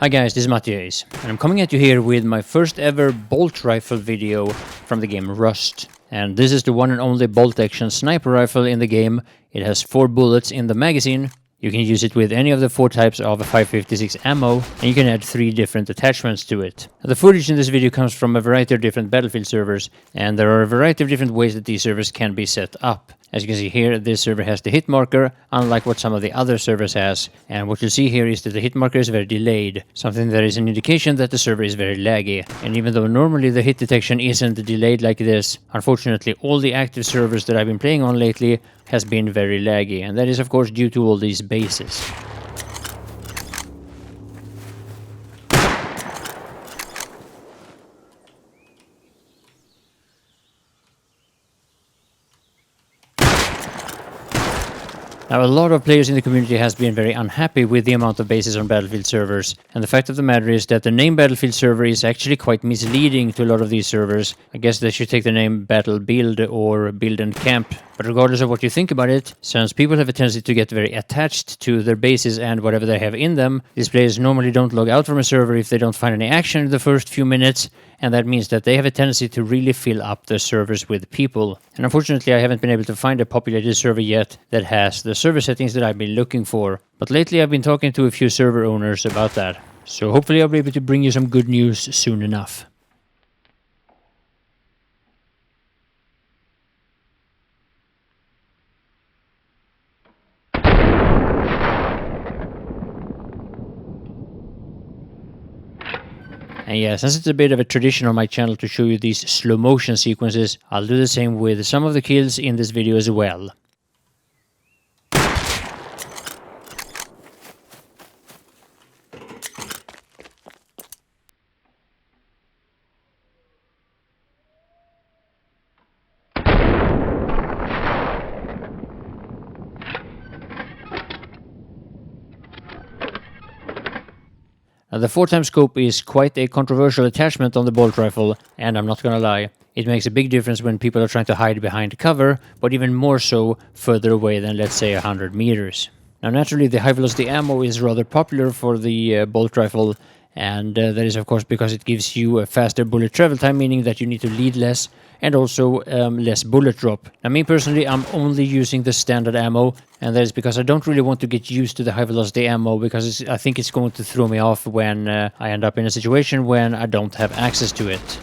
Hi guys, this is Matthias, and I'm coming at you here with my first ever bolt rifle video from the game Rust. And this is the one and only bolt action sniper rifle in the game. It has 4 bullets in the magazine. You can use it with any of the 4 types of 556 ammo, and you can add 3 different attachments to it. The footage in this video comes from a variety of different Battlefield servers, and there are a variety of different ways that these servers can be set up. As you can see here, this server has the hit marker, unlike what some of the other servers has, and what you'll see here is that the hit marker is very delayed, something that is an indication that the server is very laggy. And even though normally the hit detection isn't delayed like this, unfortunately all the active servers that I've been playing on lately has been very laggy, and that is of course due to all these bases. Now, a lot of players in the community has been very unhappy with the amount of bases on Battlefield servers, and the fact of the matter is that the name Battlefield server is actually quite misleading to a lot of these servers. I guess they should take the name Battle Build or Build and Camp. But regardless of what you think about it, since people have a tendency to get very attached to their bases and whatever they have in them, these players normally don't log out from a server if they don't find any action in the first few minutes, and that means that they have a tendency to really fill up the servers with people. And unfortunately I haven't been able to find a populated server yet that has the server settings that I've been looking for. But lately I've been talking to a few server owners about that. So hopefully I'll be able to bring you some good news soon enough. And yeah, since it's a bit of a tradition on my channel to show you these slow motion sequences, I'll do the same with some of the kills in this video as well. Now, the 4x scope is quite a controversial attachment on the bolt rifle, and I'm not gonna lie, it makes a big difference when people are trying to hide behind cover, but even more so further away than, let's say, 100 meters. Now naturally the high velocity ammo is rather popular for the bolt rifle, and that is of course because it gives you a faster bullet travel time, meaning that you need to lead less, and also less bullet drop. Now me personally, I'm only using the standard ammo, and that is because I don't really want to get used to the high velocity ammo, because I think it's going to throw me off when I end up in a situation when I don't have access to it.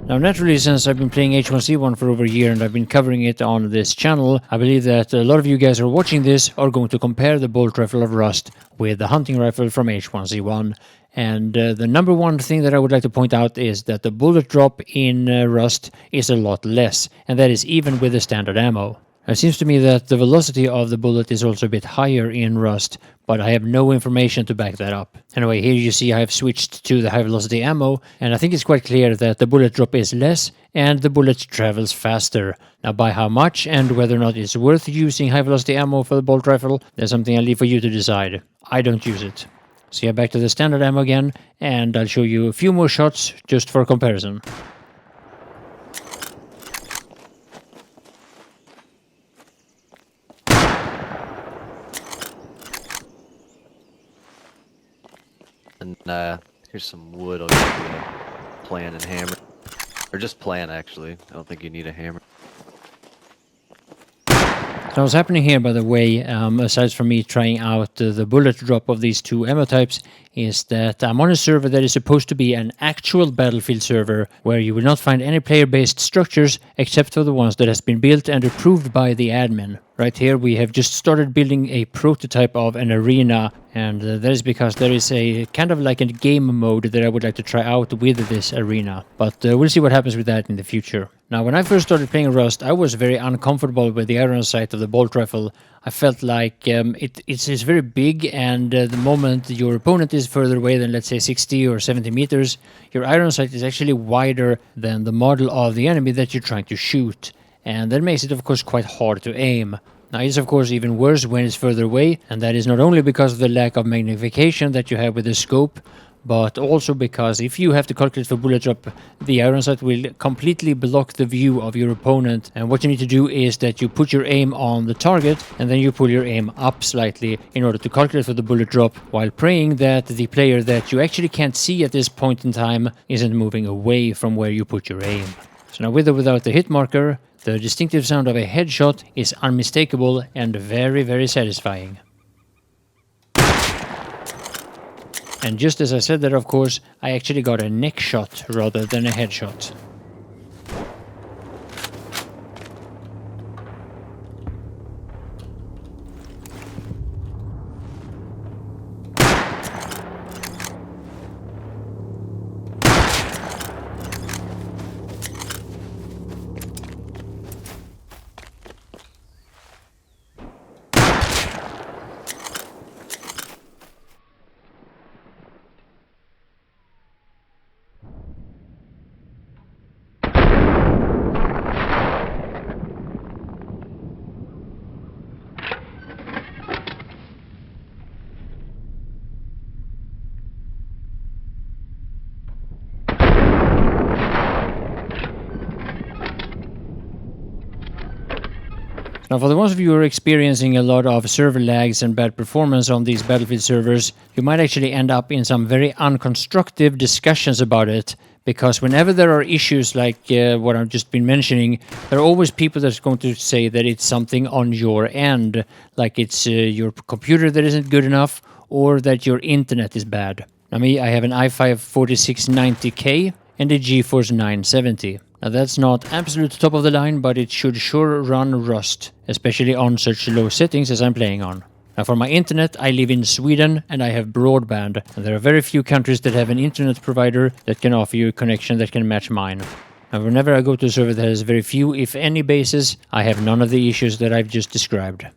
Now naturally, since I've been playing H1Z1 for over a year and I've been covering it on this channel, I believe that a lot of you guys who are watching this are going to compare the bolt rifle of Rust with the hunting rifle from H1Z1. And the number one thing that I would like to point out is that the bullet drop in Rust is a lot less, and that is even with the standard ammo. It seems to me that the velocity of the bullet is also a bit higher in Rust, but I have no information to back that up. Anyway, here you see I have switched to the high velocity ammo, and I think it's quite clear that the bullet drop is less and the bullet travels faster. Now by how much and whether or not it's worth using high velocity ammo for the bolt rifle, that's something I'll leave for you to decide. I don't use it. So yeah, back to the standard ammo again, and I'll show you a few more shots just for comparison. And here's some wood. I'll give you a plan and hammer. Or just plan, actually. I don't think you need a hammer. So what's happening here, by the way, aside from me trying out the bullet drop of these 2 ammo types, is that I'm on a server that is supposed to be an actual Battlefield server, where you will not find any player-based structures except for the ones that has been built and approved by the admin. Right here we have just started building a prototype of an arena, and that is because there is a kind of like a game mode that I would like to try out with this arena, but we'll see what happens with that in the future. Now when I first started playing Rust, I was very uncomfortable with the iron sight of the bolt rifle. I felt like it's very big, and the moment your opponent is further away than, let's say, 60 or 70 meters, your iron sight is actually wider than the model of the enemy that you're trying to shoot, and that makes it of course quite hard to aim. Now it's of course even worse when it's further away, and that is not only because of the lack of magnification that you have with the scope, but also because if you have to calculate for bullet drop, the iron sight will completely block the view of your opponent. And what you need to do is that you put your aim on the target and then you pull your aim up slightly in order to calculate for the bullet drop, while praying that the player that you actually can't see at this point in time isn't moving away from where you put your aim. So now with or without the hit marker, the distinctive sound of a headshot is unmistakable and very, very satisfying. And just as I said that, of course, I actually got a neck shot rather than a headshot. Now, for the ones of you who are experiencing a lot of server lags and bad performance on these Battlefield servers, you might actually end up in some very unconstructive discussions about it, because whenever there are issues like what I've just been mentioning, there are always people that's going to say that it's something on your end, like it's your computer that isn't good enough, or that your internet is bad. Now me, I have an i5 4690K and a GeForce 970. Now that's not absolute top of the line, but it should sure run Rust, especially on such low settings as I'm playing on. Now for my internet, I live in Sweden and I have broadband, and there are very few countries that have an internet provider that can offer you a connection that can match mine. Now whenever I go to a server that has very few, if any, bases, I have none of the issues that I've just described.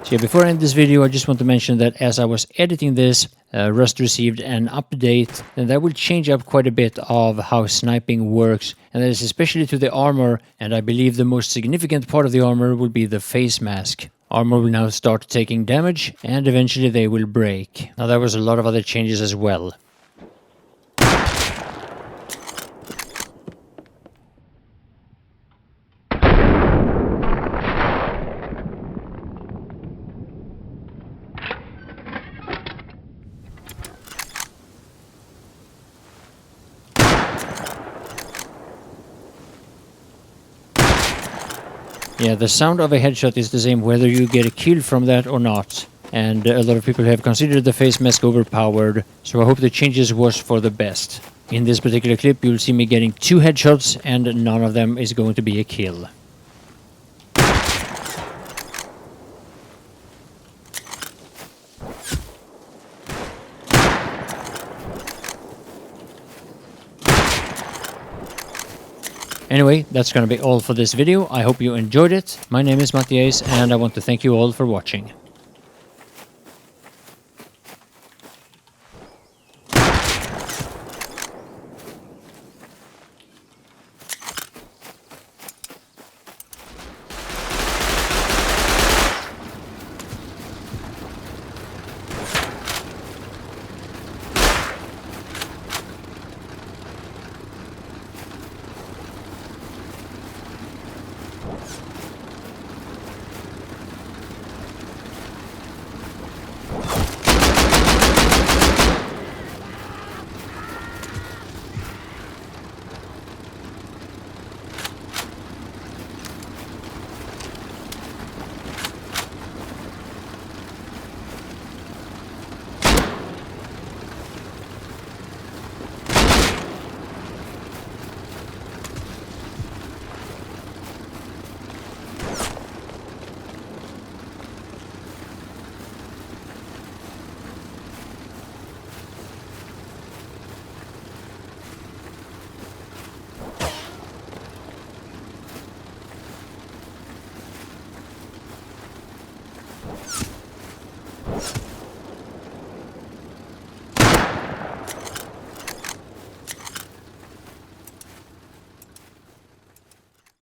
So yeah, before I end this video, I just want to mention that as I was editing this, Rust received an update, and that will change up quite a bit of how sniping works, and that is especially to the armor, and I believe the most significant part of the armor will be the face mask. Armor will now start taking damage, and eventually they will break. Now there was a lot of other changes as well. Yeah, the sound of a headshot is the same whether you get a kill from that or not. And a lot of people have considered the face mask overpowered, so I hope the changes was for the best. In this particular clip, you'll see me getting 2 headshots, and none of them is going to be a kill. Anyway, that's gonna be all for this video. I hope you enjoyed it. My name is Matthias, and I want to thank you all for watching.